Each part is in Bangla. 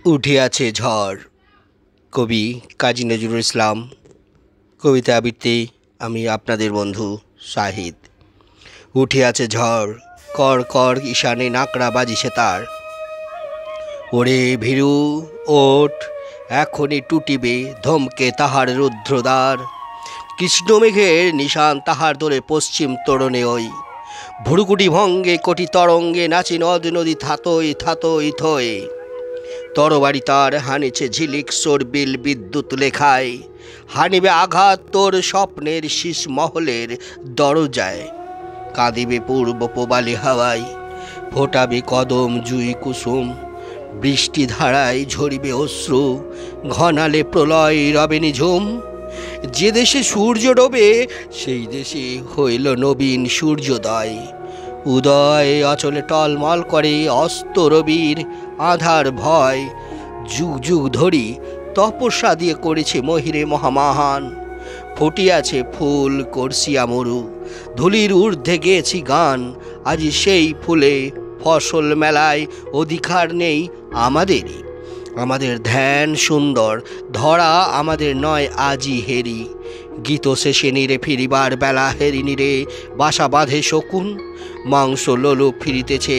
উঠে আছে ঝড়। কবি কাজী নজরুল ইসলাম। কবিতা আবৃত্তি আমি আপনাদের বন্ধু শাহিদ। উঠে আছে ঝড়, কর কর ঈশানে নাকড়া বাজিছে তার। ওরে ভীরু ওঠ, এখনই টুটিবে ধমকে তাহার রুদ্রদ্বার। কৃষ্ণ মেঘের নিশান তাহার দোলে পশ্চিম তোরণে ওই। ভুরুকুটি ভঙ্গে কোটি তরঙ্গে নাচি নদ নদী থাতই থাতই থই। তরবারি তার হানিছে ঝিলিক সরবিল বিদ্যুৎ লেখায়। হানিবে আঘাত তোর স্বপ্নের শীষ মহলের দরজায়। কাঁদিবে পূর্ব পোবালি হাওয়ায়, ফোটাবে কদম জুই কুসুম। বৃষ্টি ধারায় ঝরিবে অশ্রু, ঘনালে প্রলয় রবে নিঝুম। যে দেশে সূর্য ডোবে সেই দেশে হইল নবীন সূর্যোদয়। উদয় অচলে টলমল করে অস্ত রবির আধার ভয়। যুগ যুগ ধরি তপস্যা দিয়ে করেছে মহিরে মহামাহান। ফুটিয়াছে ফুল করসিয়া মরু, ধুলির ঊর্ধ্বে গেয়েছি গান। আজি সেই ফুলে ফসল মেলায় অধিকার নেই আমাদেরই। আমাদের ধ্যান সুন্দর, ধরা আমাদের নয় আজি হেরি। গীত শেষে নিরে ফিরিবার বেলা হেরি নিরে বাসা বাঁধে শকুন। মাংস লোলো ফিরিতেছে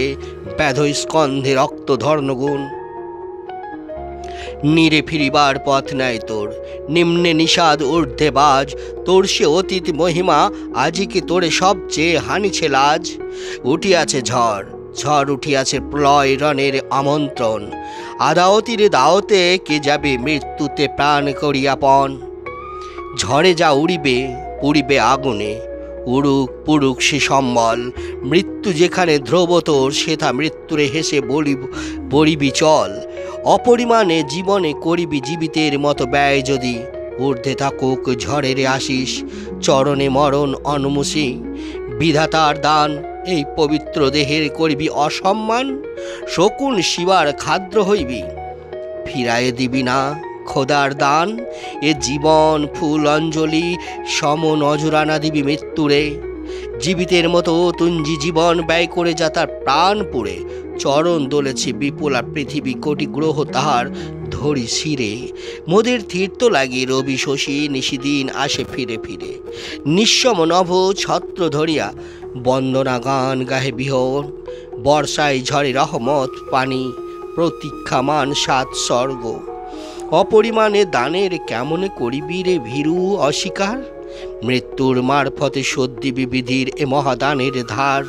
ব্যাধ স্কন্ধে রক্ত ধর্ণগুণ। নিরে ফিরিবার পথ নাই তোর, নিম্নে নিষাদ ঊর্ধ্বে বাজ। তোর সে অতীত মহিমা আজিকে তোরে সবচেয়ে হানিছে লাজ। উঠিয়াছে ঝড়, ঝড় উঠিয়াছে প্রলয় রণের আমন্ত্রণ। আদাওতিরে দাওতে কে যাবে মৃত্যুতে প্রাণ করিয়া পণ। ঝড়ে যা উড়িবে পুড়িবে আগুনে, উড়ুক পুড়ুক সে সম্বল। মৃত্যু যেখানে ধ্রুব তোর সেথা মৃত্যুরে হেসে বলিবি চল। অপরিমাণে জীবনে করিবি জীবিতের মতো ব্যয় যদি। ঊর্ধ্বে থাকুক ঝড়ের আশিস, চরণে মরণ অনমসি। বিধাতার দান এই পবিত্র দেহের করিবি অসম্মান। শকুন শিবার খাদ্র হইবি, ফিরায়ে দিবি না খোদার দান। এ জীবন ফুল অঞ্জলি সম নজরানা দিবি মৃত্যুরে। জীবিতের মতো তুঞ্জি জীবন ব্যয় করে যা তার প্রাণ পুড়ে। চরণ দোলেছে বিপুলা পৃথিবী, কোটি গ্রহ তাহার ধরি শিরে। মোদের তীর্থ লাগি রবি শশী, নিশিদিন আসে ফিরে ফিরে। নিঃসম নভ ছত্র ধরিয়া বন্দনা গান গাহে বিহর। বর্ষায় ঝরে রহমত পানি, প্রতীক্ষামান সাত স্বর্গ। অপরিমাণে দানের কেমনে করিবি রে ভীরু অস্বীকার। মৃত্যুর মারফতে শোধ দিবি বিধির এ মহাদানের ধার।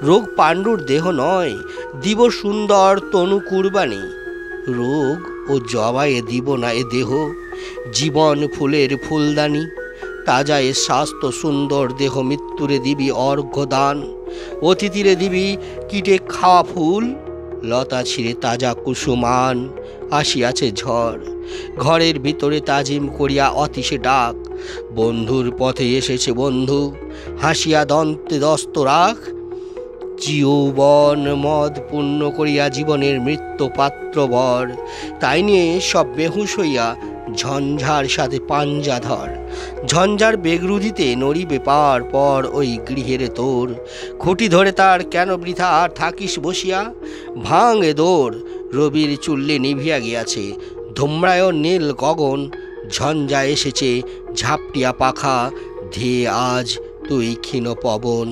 রোগ পাণ্ডুর দেহ নয়, দিব সুন্দর তনু কুরবানি। রোগ ও জবায়ে দিব না এ দেহ, জীবন ফুলের ফুলদানি। তাজা এ স্বাস্থ্য সুন্দর দেহ মৃত্যুরে দিবি অর্ঘ্যদান। অতিথিরে দিবি কীটে খাওয়া ফুল, লতা ছিঁড়ে তাজা কুসুমান। আসিয়াছে ঝড়, ঘরের ভিতরে তাজিম করিয়া অতিশে ডাক। বন্ধুর পথে এসেছে বন্ধু, হাসিয়া দন্তে দস্ত রাখ। জীবন মদ পূর্ণ করিয়া জীবনের মৃত্যু পাত্রবর। তাই নিয়ে সব বেহুশ হইয়া ঝঞ্ঝার সাথে পাঞ্জা ধর। ঝঞ্ঝার বেগরুধিতে নড়িবে পার পর ওই গৃহের তোর। খুঁটি ধরে তার কেন বৃথা আর থাকিস বসিয়া। ভাঙ এ দৌড়, রবির চুল্লি নিভিয়া গিয়াছে। ধূম্রায়ণ নীল গগন, ঝঞ্ঝা এসেছে ঝাপটিয়া পাখা। ধেয়ে আজ তুই ক্ষীণ পবন।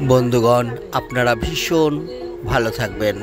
বন্ধুগণ, আপনারা ভীষণ ভালো থাকবেন।